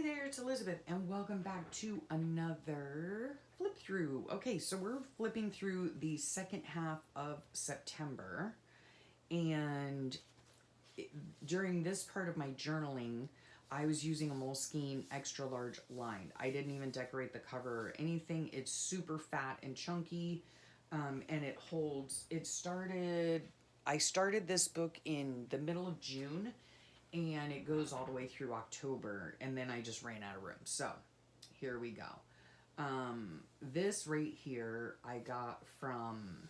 Hey there, it's Elizabeth, and welcome back to another flip through. Okay, so we're flipping through the second half of September, and during this part of my journaling, I was using a Moleskine extra large lined. I didn't even decorate the cover or anything. It's super fat and chunky, and it holds. I started this book in the middle of June, and it goes all the way through October, and then I just ran out of room. So here we go. This right here I got from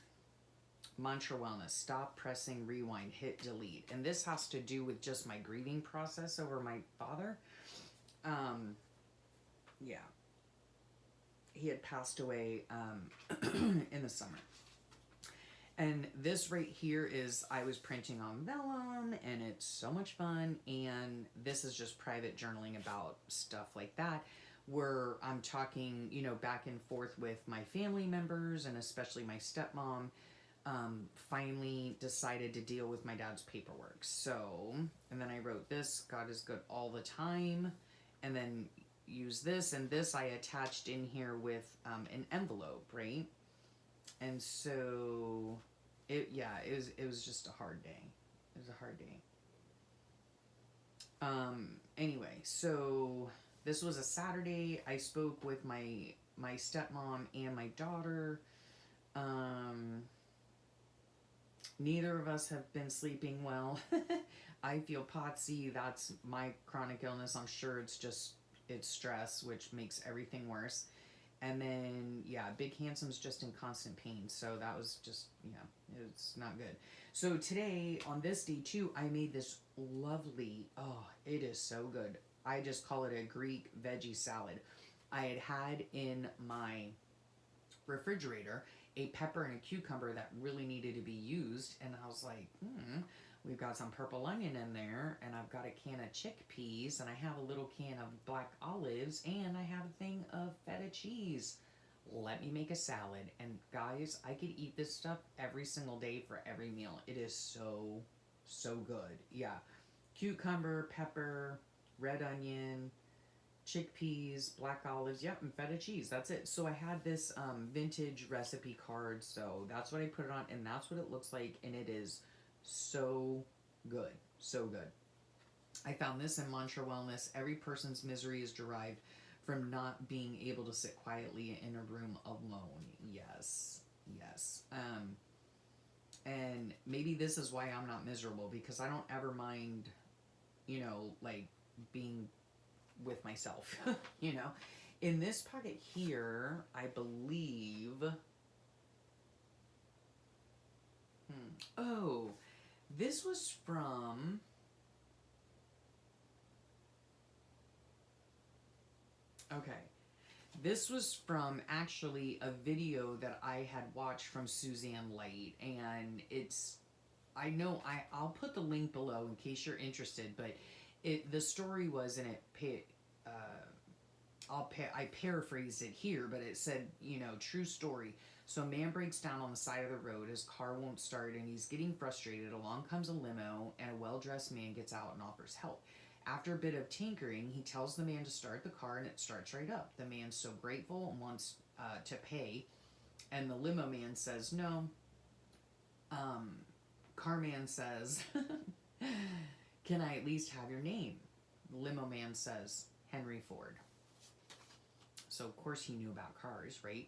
Mantra Wellness. Stop, pressing, rewind, hit delete. And this has to do with just my grieving process over my father. Yeah. He had passed away in the summer. And this right here is, I was printing on vellum, and it's so much fun. And this is just private journaling about stuff like that, where I'm talking, back and forth with my family members, and especially my stepmom. Finally decided to deal with my dad's paperwork. So, and then I wrote this, God is good all the time. And then use this, and this I attached in here with an envelope, right? And so it was just a hard day. It was a hard day. Anyway, so this was a Saturday. I spoke with my stepmom and my daughter. Neither of us have been sleeping well. I feel potsy. That's my chronic illness. I'm sure it's stress, which makes everything worse. And then, yeah, Big Handsome's just in constant pain. So that was just, it's not good. So today, on this day too, I made this lovely, oh, it is so good. I just call it a Greek veggie salad. I had in my refrigerator a pepper and a cucumber that really needed to be used. And I was like, we've got some purple onion in there, and I've got a can of chickpeas, and I have a little can of black olives, and I have a thing of feta cheese. Let me make a salad. And guys, I could eat this stuff every single day for every meal. It is so, so good. Yeah. Cucumber, pepper, red onion, chickpeas, black olives, yep, and feta cheese. That's it. So I had this vintage recipe card, so that's what I put it on, and that's what it looks like, and it is so good. So good. I found this in Mantra Wellness. Every person's misery is derived from not being able to sit quietly in a room alone. Yes. Yes. And maybe this is why I'm not miserable, because I don't ever mind, like being with myself, In this pocket here, I believe. Oh, this was from. Okay. This was from actually a video that I had watched from Suzanne Light, and I'll put the link below in case you're interested, but the story was, and I paraphrased it here, but it said, true story. So a man breaks down on the side of the road, his car won't start, and he's getting frustrated. Along comes a limo, and a well-dressed man gets out and offers help. After a bit of tinkering, he tells the man to start the car, and it starts right up. The man's so grateful and wants to pay, and the limo man says no. Car man says, can I at least have your name? The limo man says, Henry Ford. So of course he knew about cars, right?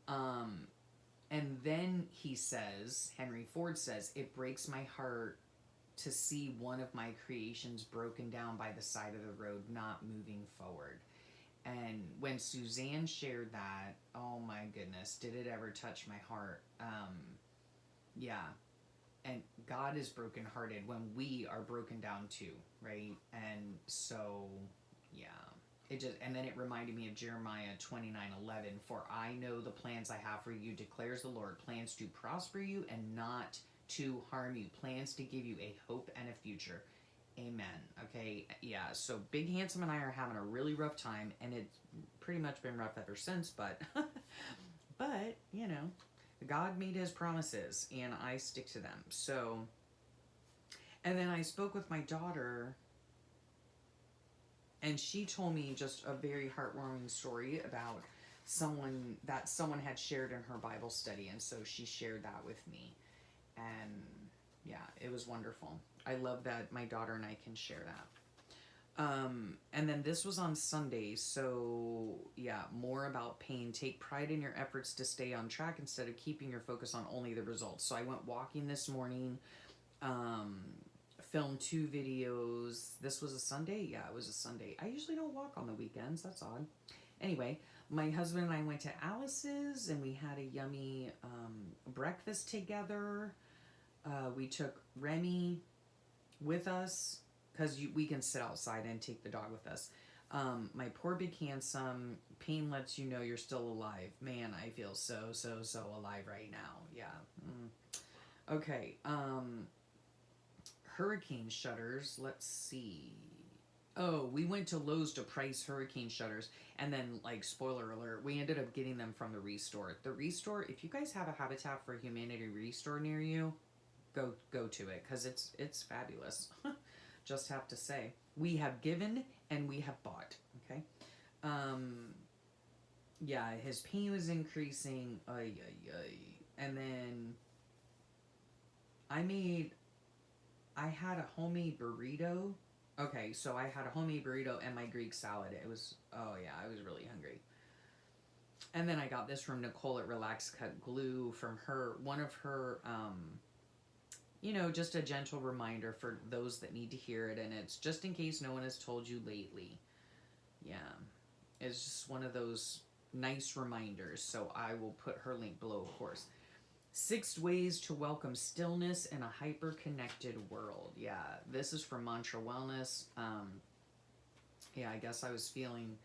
And then he says, Henry Ford says, it breaks my heart to see one of my creations broken down by the side of the road, not moving forward. And when Suzanne shared that, oh my goodness, did it ever touch my heart? Yeah. And God is brokenhearted when we are broken down too, right? And so, yeah. And then it reminded me of Jeremiah 29:11. For I know the plans I have for you, declares the Lord, plans to prosper you and not to harm you, plans to give you a hope and a future. Amen. Okay, yeah, so Big Handsome and I are having a really rough time, and it's pretty much been rough ever since, but but God made his promises, and I stick to them. So, and then I spoke with my daughter And she told me just a very heartwarming story about someone had shared in her Bible study, and so she shared that with me. And yeah, it was wonderful. I love that my daughter and I can share that. And then this was on Sunday, so yeah, more about pain. Take pride in your efforts to stay on track instead of keeping your focus on only the results. So I went walking this morning, um, filmed 2 videos. This was a Sunday? Yeah, it was a Sunday. I usually don't walk on the weekends, that's odd. Anyway, my husband and I went to Alice's and we had a yummy breakfast together. We took Remy with us because we can sit outside and take the dog with us. My poor big handsome, pain lets you know you're still alive. Man, I feel so alive right now. Yeah. Okay. Hurricane shutters. Let's see. Oh, we went to Lowe's to price hurricane shutters, and then, like, spoiler alert, we ended up getting them from the Restore. The Restore, if you guys have a Habitat for Humanity Restore near you, go to it, because it's fabulous. Just have to say, we have given and we have bought. Okay. Yeah, his pain was increasing. And then I had a homemade burrito. Okay, so I had a homemade burrito and my Greek salad. It was, oh yeah, I was really hungry. And then I got this from Nicole at Relax Cut Glue, from her, one of her, just a gentle reminder for those that need to hear it. And it's just in case no one has told you lately. Yeah, it's just one of those nice reminders. So I will put her link below, of course. 6 ways to welcome stillness in a hyper-connected world. Yeah, this is from Mantra Wellness. Yeah, I guess I was feeling,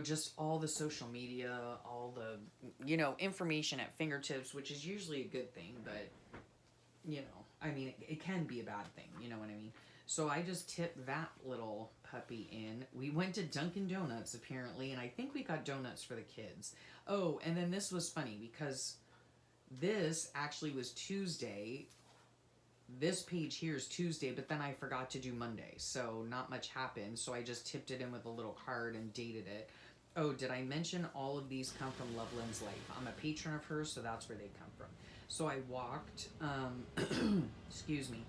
just all the social media, all the, information at fingertips, which is usually a good thing, but, it can be a bad thing, you know what I mean? So I just tipped that little puppy in. We went to Dunkin' Donuts, apparently, and I think we got donuts for the kids. Oh, and then this was funny, because this actually was Tuesday. This page here is Tuesday, but then I forgot to do Monday, so not much happened. So I just tipped it in with a little card and dated it. Oh, did I mention all of these come from Loveland's Life? I'm a patron of hers, so that's where they come from. So I walked, excuse me,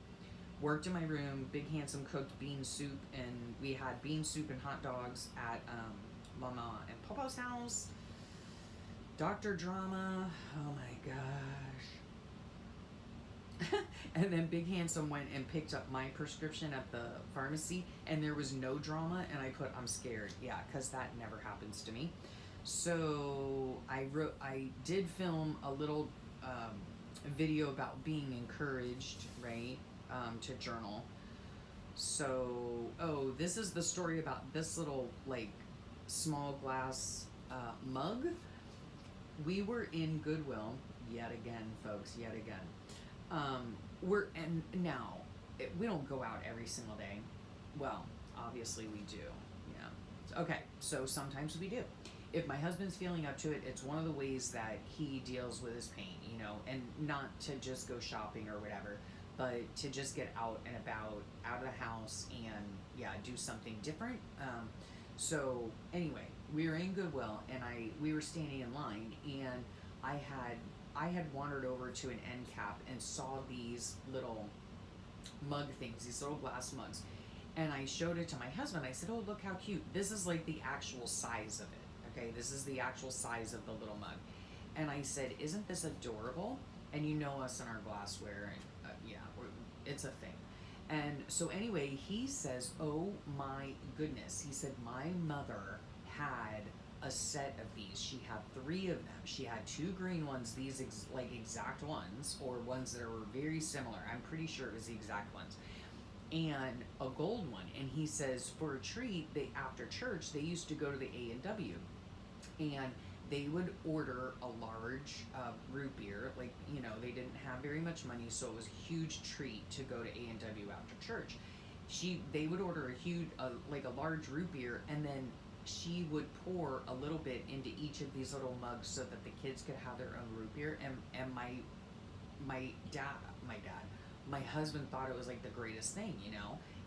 worked in my room, big handsome cooked bean soup, and we had bean soup and hot dogs at Mama and Papa's house. Dr. Drama, oh my gosh. And then Big Handsome went and picked up my prescription at the pharmacy, and there was no drama, and I put, I'm scared. Yeah, because that never happens to me. So I did film a little video about being encouraged, right, to journal. So, this is the story about this little, like, small glass mug. We were in Goodwill yet again, folks, yet again. We don't go out every single day. Well, obviously we do. Yeah. Okay, so sometimes we do. If my husband's feeling up to it, it's one of the ways that he deals with his pain, and not to just go shopping or whatever, but to just get out and about, out of the house, and yeah, do something different. So anyway, we were in Goodwill, and we were standing in line, and I had wandered over to an end cap and saw these little mug things, these little glass mugs, and I showed it to my husband. I said, "Oh, look how cute! This is like the actual size of it. Okay, this is the actual size of the little mug." And I said, "Isn't this adorable?" And you know us in our glassware, and yeah, it's a thing. And so anyway, he says, "Oh my goodness," he said, "my mother had a set of these. She had 3 of them. She had 2 green ones, these exact ones, or ones that were very similar. I'm pretty sure it was the exact ones, and a gold one." And he says, for a treat, after church, they used to go to the A&W, and they would order a large root beer. Like, they didn't have very much money, so it was a huge treat to go to A&W after church. They would order a huge, like a large root beer, and then she would pour a little bit into each of these little mugs so that the kids could have their own root beer. And my husband thought it was like the greatest thing,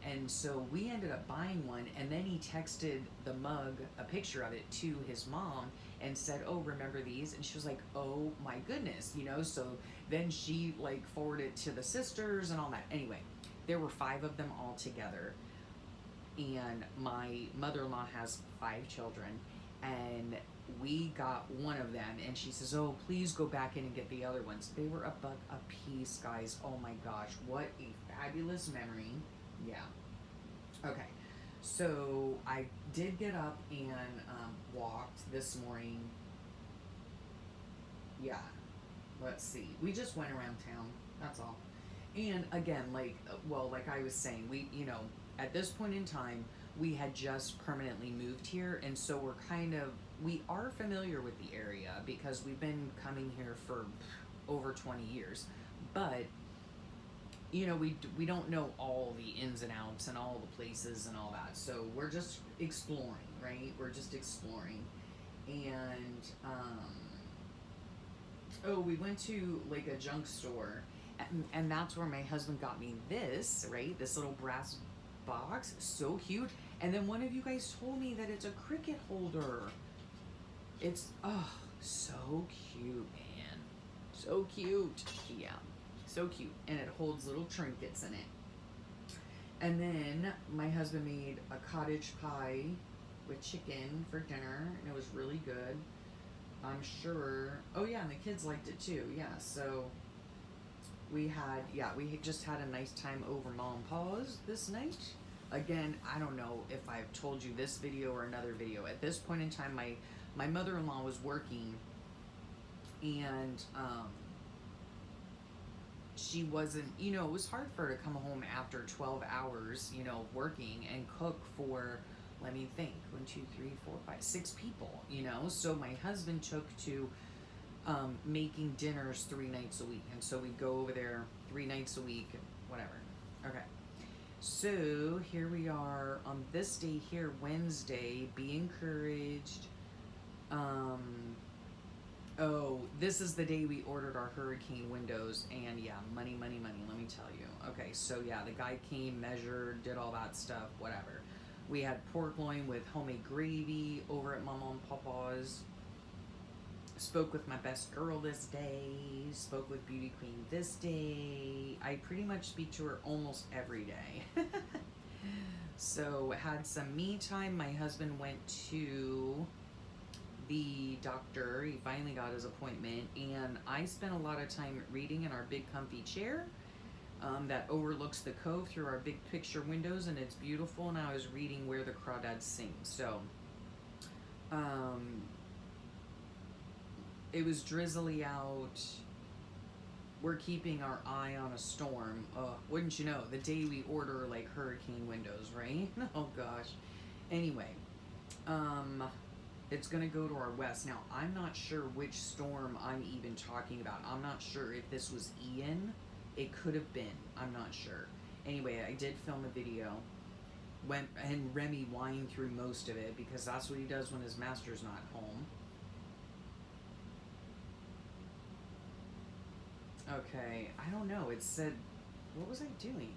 And so we ended up buying one, and then he texted the mug a picture of it to his mom and said, "Oh, remember these?" And she was like, "Oh my goodness," you know. So then she like forwarded it to the sisters and all that. Anyway, there were 5 of them all together, and my mother-in-law has 5 children, and we got one of them, and she says, "Oh, please go back in and get the other ones." They were $1 a piece, guys. Oh my gosh, what a fabulous memory. Yeah. Okay. So I did get up and walked this morning. Yeah. Let's see. We just went around town. That's all. And again, like, well, like I was saying, we, you know, at this point in time, we had just permanently moved here, and so we are familiar with the area because we've been coming here for over 20 years. But, you know, we don't know all the ins and outs and all the places and all that. So we're just exploring, right? We're just exploring. And, oh, we went to like a junk store, and that's where my husband got me this, right? This little brass box, so cute. And then one of you guys told me that it's a cricket holder. It's, oh, so cute, man. So cute. Yeah, so cute. And it holds little trinkets in it. And then my husband made a cottage pie with chicken for dinner, and it was really good. I'm sure. Oh yeah, and the kids liked it too. Yeah, so we had just had a nice time over Mom and Pa's this night. Again, I don't know if I've told you this video or another video. At this point in time, my mother-in-law was working, and she wasn't, you know, it was hard for her to come home after 12 hours, you know, working and cook for, let me think, 1, 2, 3, 4, 5, 6 people, you know. So my husband took to making dinners 3 nights a week, and so we'd go over there 3 nights a week, whatever. Okay, so here we are on this day here, Wednesday. Be encouraged. Oh, this is the day we ordered our hurricane windows, and yeah, money, let me tell you. Okay, so yeah, the guy came, measured, did all that stuff, whatever. We had pork loin with homemade gravy over at Mama and Papa's. Spoke with my best girl this day. Spoke with Beauty Queen this day. I pretty much speak to her almost every day. So had some me time. My husband went to the doctor. He finally got his appointment, and I spent a lot of time reading in our big comfy chair that overlooks the cove through our big picture windows, and it's beautiful. And I was reading Where the Crawdads Sing. So it was drizzly out. We're keeping our eye on a storm. Wouldn't you know, the day we order like hurricane windows, right? Oh gosh. Anyway, it's gonna go to our west. Now, I'm not sure which storm I'm even talking about. I'm not sure if this was Ian. It could have been. I'm not sure. Anyway, I did film a video. And Remy whined through most of it because that's what he does when his master's not home. Okay, I don't know. It said, what was I doing?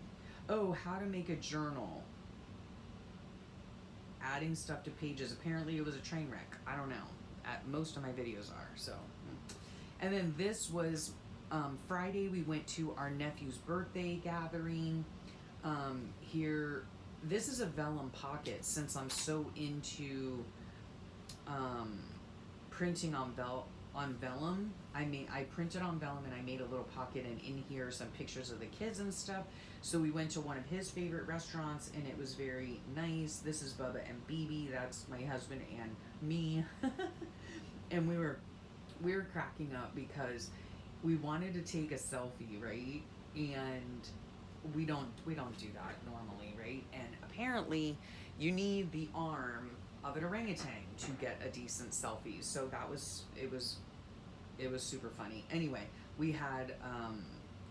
Oh, how to make a journal. Adding stuff to pages. Apparently it was a train wreck. I don't know. Most of my videos are, so. And then this was Friday. We went to our nephew's birthday gathering. Here, this is a vellum pocket since I'm so into printing on vellum. I printed on vellum, and I made a little pocket, and in here are some pictures of the kids and stuff. So we went to one of his favorite restaurants, and it was very nice. This is Bubba and BB. That's my husband and me. And we were cracking up because we wanted to take a selfie, right? And we don't do that normally, right? And apparently you need the arm of an orangutan to get a decent selfie. So it was super funny. Anyway, we had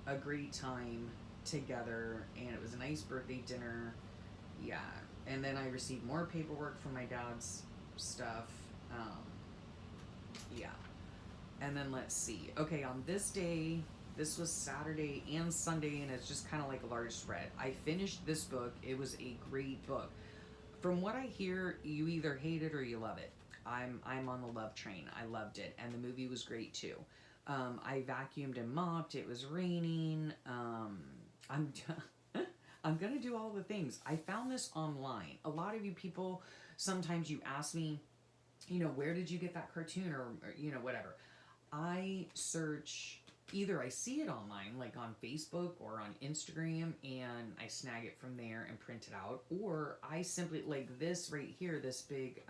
a great time together, and it was a nice birthday dinner. Yeah. And then I received more paperwork from my dad's stuff. Yeah. And then let's see. Okay, on this day, This was Saturday and Sunday, and it's just kind of like a large spread. I finished this book. It was a great book. From what I hear, you either hate it or you love it. I'm on the love train. I loved it, and the movie was great too. I vacuumed and mopped. It was raining. I'm I'm gonna do all the things. I found this online. A lot of you people, sometimes you ask me, where did you get that cartoon, or whatever. I search, either I see it online, like on Facebook or on Instagram, and I snag it from there and print it out, or I simply, like this right here, this big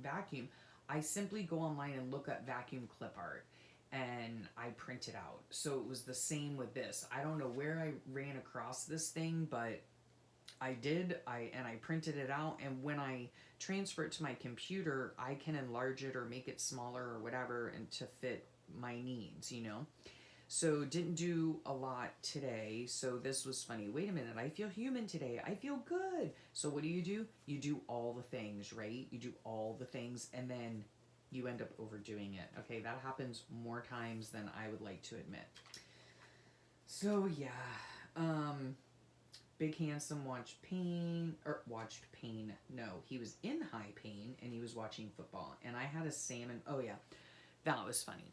vacuum, I simply go online and look up vacuum clip art and I print it out. So it was the same with this. I don't know where I ran across this thing, but I did. I printed it out, and when I transfer it to my computer, I can enlarge it or make it smaller or whatever, and to fit my needs. So didn't do a lot today. So this was funny. Wait a minute, I feel human today. I feel good. So what do? You do all the things, right? You do all the things, and then you end up overdoing it. Okay, that happens more times than I would like to admit. So yeah, Big Handsome watched Pain. No, he was in high pain and he was watching football. And I had a salmon. Oh yeah, that was funny.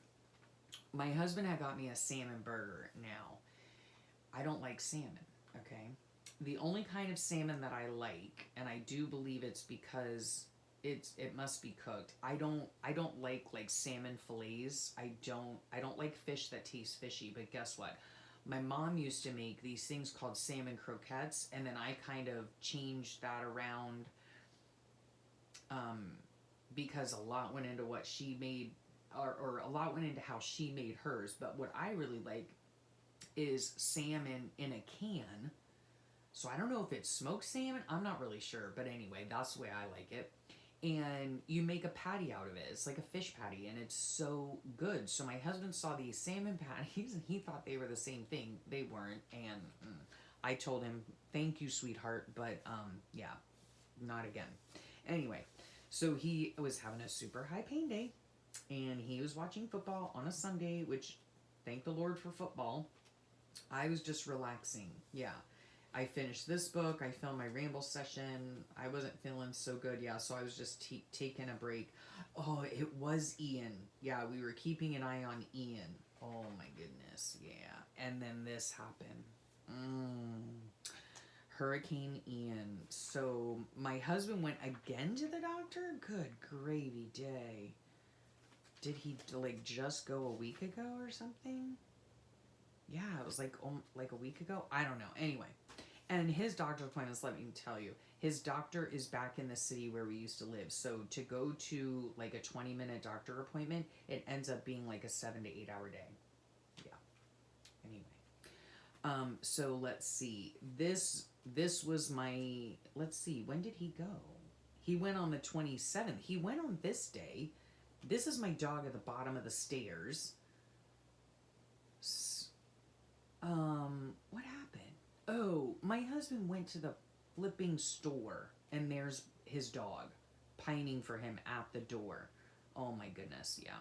My husband had got me a salmon burger. Now, I don't like salmon. Okay, the only kind of salmon that I like, and I do believe it's because it must be cooked. I don't like salmon fillets. I don't like fish that tastes fishy. But guess what? My mom used to make these things called salmon croquettes, and then I kind of changed that around, um, because a lot went into what she made, or a lot went into how she made hers. But what I really like is salmon in a can. So I don't know if it's smoked salmon. I'm not really sure. But anyway, that's the way I like it. And you make a patty out of it. It's like a fish patty, and it's so good. So my husband saw these salmon patties, and he thought they were the same thing. They weren't, and I told him, "Thank you, sweetheart, but yeah, not again." Anyway, so he was having a super high pain day, and he was watching football on a Sunday, which, thank the Lord for football. I was just relaxing. Yeah. I finished this book. I filmed my ramble session. I wasn't feeling so good. Yeah, so I was just taking a break. Oh, it was Ian. Yeah, we were keeping an eye on Ian. Oh my goodness. Yeah. And then this happened. Hurricane Ian. So my husband went again to the doctor? Good gravy day. Did he like just go a week ago or something? Yeah, it was like a week ago. I don't know. Anyway, and his doctor's appointments, let me tell you, his doctor is back in the city where we used to live. So to go to like a 20-minute doctor appointment, it ends up being like a 7 to 8 hour day. Yeah. Anyway, so let's see. This was my, let's see. When did he go? He went on the 27th. He went on this day. This is my dog at the bottom of the stairs. What happened? Oh, my husband went to the flipping store, and there's his dog pining for him at the door. Oh my goodness, yeah.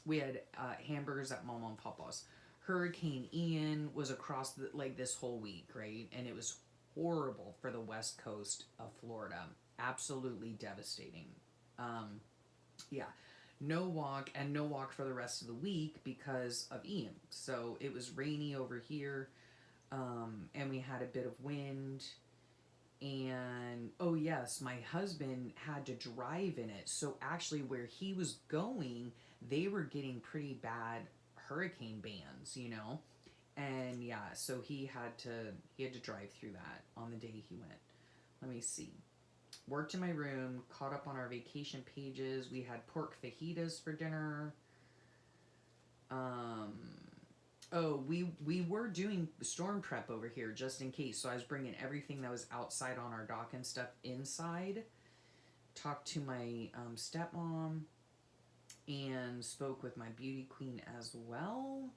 We had hamburgers at Mom and Papa's. Hurricane Ian was across like this whole week, right? And it was horrible for the west coast of Florida. Absolutely devastating. Yeah. No walk for the rest of the week because of Ian. So it was rainy over here, and we had a bit of wind. And oh yes, my husband had to drive in it. So actually, where he was going, they were getting pretty bad hurricane bans. And yeah, so he had to drive through that on the day he went. Let me see. Worked in my room, caught up on our vacation pages. We had pork fajitas for dinner. We were doing storm prep over here just in case. So I was bringing everything that was outside on our dock and stuff inside. Talked to my stepmom and spoke with my beauty queen as well.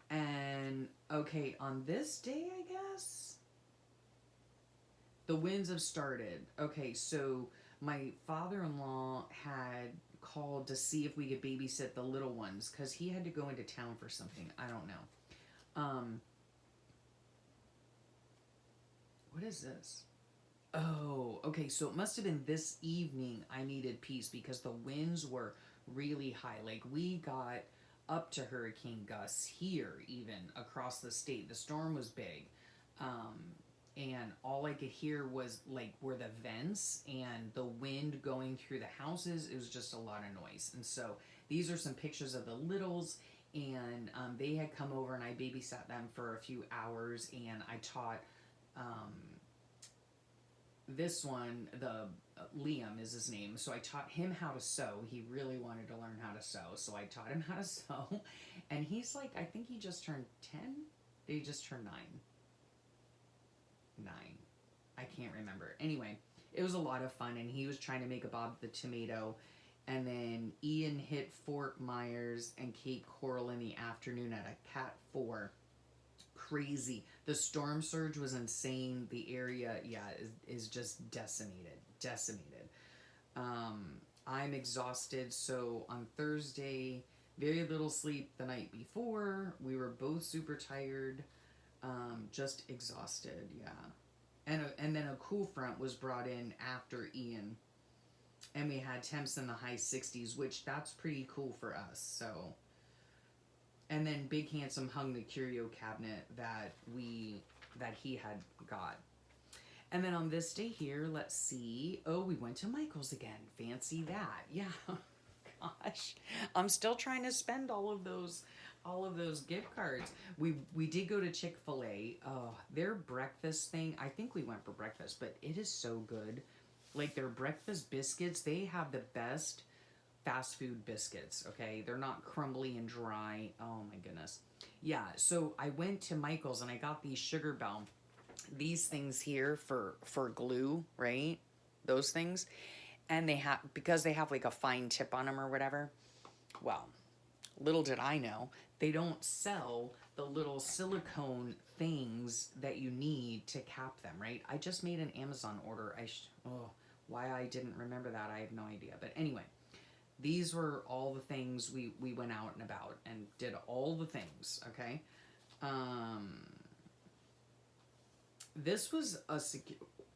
And okay, on this day, I guess, the winds have started. Okay, so my father-in-law had called to see if we could babysit the little ones because he had to go into town for something. I don't know. What is this? Oh, okay. So it must have been this evening I needed peace because the winds were really high. Like we got up to hurricane gusts here, even across the state. The storm was big. Um, and all I could hear was like were the vents and the wind going through the houses. It was just a lot of noise. And so these are some pictures of the littles. And they had come over and I babysat them for a few hours and I taught um, this one, the Liam is his name. So I taught him how to sew. He really wanted to learn how to sew. So I taught him how to sew. And he's like, I think he just turned 10. They just turned 9. 9. I can't remember. Anyway, it was a lot of fun. And he was trying to make a Bob the Tomato. And then Ian hit Fort Myers and Cape Coral in the afternoon at a Cat 4. Crazy. The storm surge was insane. The area, yeah, is just decimated. I'm exhausted. So on Thursday, very little sleep the night before. We were both super tired. Just exhausted, yeah. And then a cool front was brought in after Ian. And we had temps in the high 60s, which that's pretty cool for us. So, and then Big Handsome hung the curio cabinet that he had got. And then on this day here, let's see. Oh, we went to Michael's again. Fancy that. Yeah. Gosh. I'm still trying to spend all of those gift cards. We did go to Chick-fil-A. Oh, their breakfast thing. I think we went for breakfast, but it is so good. Like their breakfast biscuits, they have the best fast food biscuits, okay? They're not crumbly and dry. Oh my goodness. Yeah, so I went to Michael's and I got these Sugar Bell, these things here for glue, right? Those things. And they have, because they have like a fine tip on them or whatever. Well, little did I know, they don't sell the little silicone things that you need to cap them, right? I just made an Amazon order. Why I didn't remember that, I have no idea. But anyway, these were all the things we went out and about and did all the things, okay? This was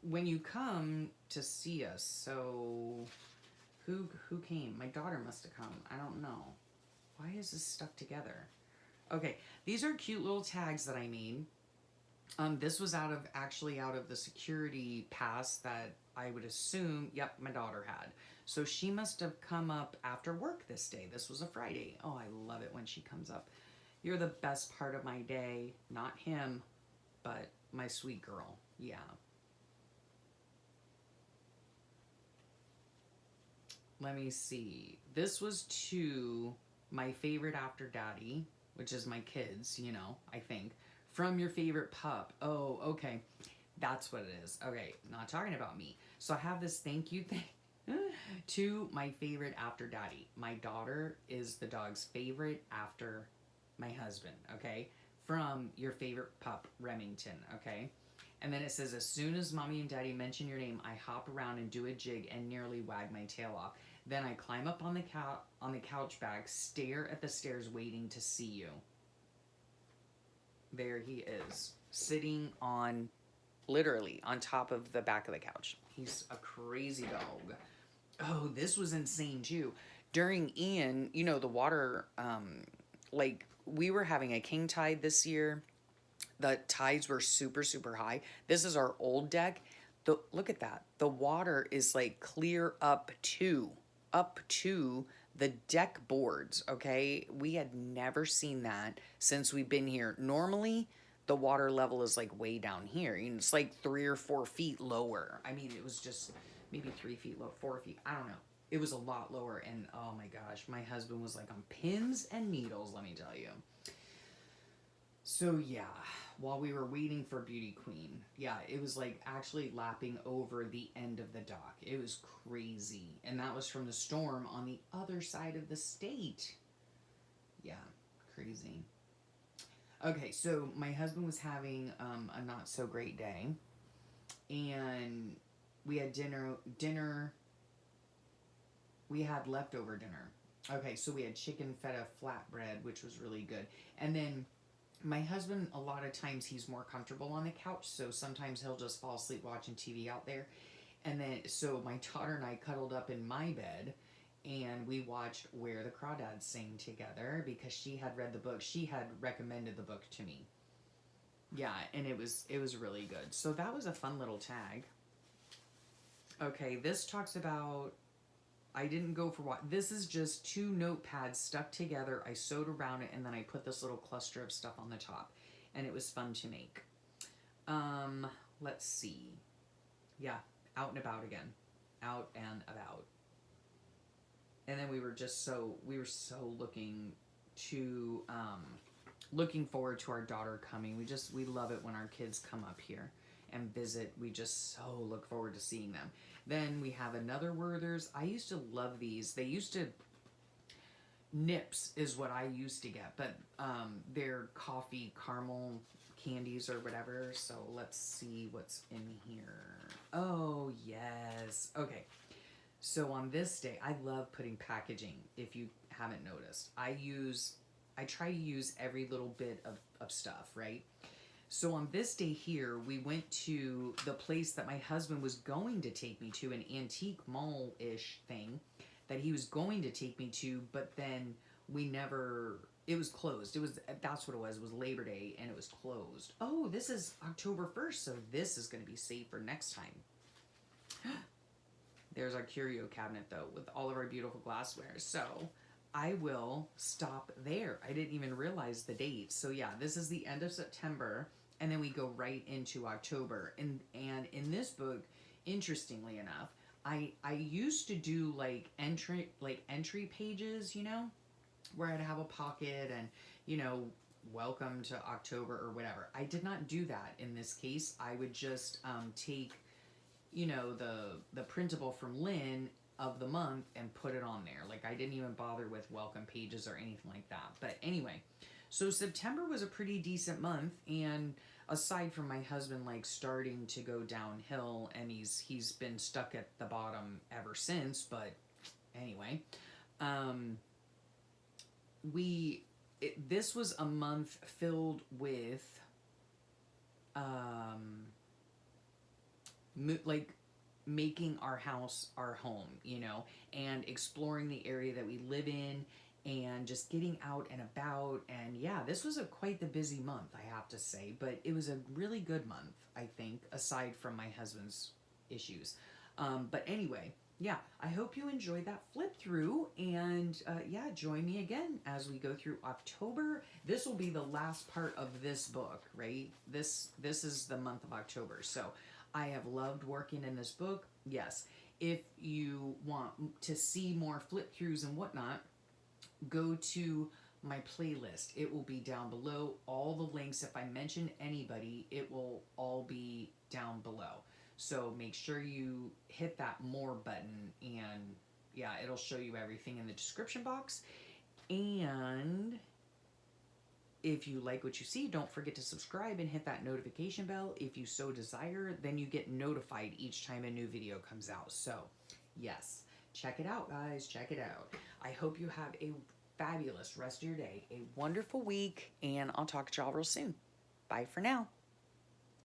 when you come to see us, so who came? My daughter must have come. I don't know. Why is this stuck together? Okay, these are cute little tags that I made. This was actually out of the security pass that I would assume, yep, my daughter had. So she must have come up after work this day. This was a Friday. Oh, I love it when she comes up. You're the best part of my day. Not him, but my sweet girl. Yeah. Let me see. This was to my favorite after daddy, which is my kids, I think. From your favorite pup. Oh, okay. That's what it is. Okay, not talking about me. So I have this thank you thing to my favorite after daddy. My daughter is the dog's favorite after my husband, okay? From your favorite pup, Remington, okay? And then it says, as soon as mommy and daddy mention your name, I hop around and do a jig and nearly wag my tail off. Then I climb up on the couch back, stare at the stairs waiting to see you. There he is, sitting literally on top of the back of the couch. He's a crazy dog. Oh, this was insane too. During Ian, the water, like we were having a king tide this year. The tides were super, super high. This is our old deck. Look at that. The water is like clear up to the deck boards, okay? We had never seen that since we've been here. Normally, the water level is like way down here. It's like 3 or 4 feet lower. I mean, it was just maybe 3 feet low, 4 feet. I don't know. It was a lot lower. And oh my gosh, my husband was like on pins and needles, let me tell you. So yeah, while we were waiting for Beauty Queen, yeah, it was like actually lapping over the end of the dock. It was crazy. And that was from the storm on the other side of the state. Yeah, crazy. Okay, so my husband was having a not so great day. And we had dinner We had leftover dinner. Okay, so we had chicken feta flatbread, which was really good. And then my husband, a lot of times he's more comfortable on the couch, so sometimes he'll just fall asleep watching TV out there. And then, so my daughter and I cuddled up in my bed and we watched Where the Crawdads Sing together because she had read the book. She had recommended the book to me. Yeah, and it was really good. So that was a fun little tag. Okay, this talks about I didn't go for what. This is just two notepads stuck together. I sewed around it and then I put this little cluster of stuff on the top. And it was fun to make. Let's see. Yeah, out and about again. Out and about. And then we were so to looking forward to our daughter coming. We love it when our kids come up here and visit. We just so look forward to seeing them. Then we have another Werther's. I used to love these. They used to Nips is what I used to get, but they're coffee caramel candies or whatever. So let's see what's in here. Oh, yes. Okay. So on this day, I love putting packaging, if you haven't noticed. I try to use every little bit of stuff, right? So on this day here, we went to the place that my husband was going to take me to, an antique mall-ish thing that he was going to take me to, but then it was closed. That's what it was Labor Day, and it was closed. Oh, this is October 1st, so this is going to be safe for next time. There's our curio cabinet, though, with all of our beautiful glassware. So I will stop there. I didn't even realize the date. So yeah, this is the end of September, and then we go right into October. And in this book, interestingly enough, I used to do like entry pages, where I'd have a pocket and, welcome to October or whatever. I did not do that in this case. I would just take the printable from Lynn of the month and put it on there. Like I didn't even bother with welcome pages or anything like that. But anyway, so September was a pretty decent month, and aside from my husband like starting to go downhill, and he's been stuck at the bottom ever since. But anyway, this was a month filled with like making our house our home, and exploring the area that we live in and just getting out and about. And yeah, this was quite the busy month, I have to say, but it was a really good month, I think, aside from my husband's issues. But anyway, yeah, I hope you enjoyed that flip through, and yeah, join me again as we go through October. This will be the last part of this book, right? This is the month of October. So I have loved working in this book. Yes, if you want to see more flip throughs and whatnot, go to my playlist. It will be down below. All the links, if I mention anybody, it will all be down below. So make sure you hit that more button, and yeah, it'll show you everything in the description box. And if you like what you see, don't forget to subscribe and hit that notification bell if you so desire. Then you get notified each time a new video comes out. So yes, check it out, guys. Check it out. I hope you have a fabulous rest of your day, a wonderful week, and I'll talk to y'all real soon. Bye for now.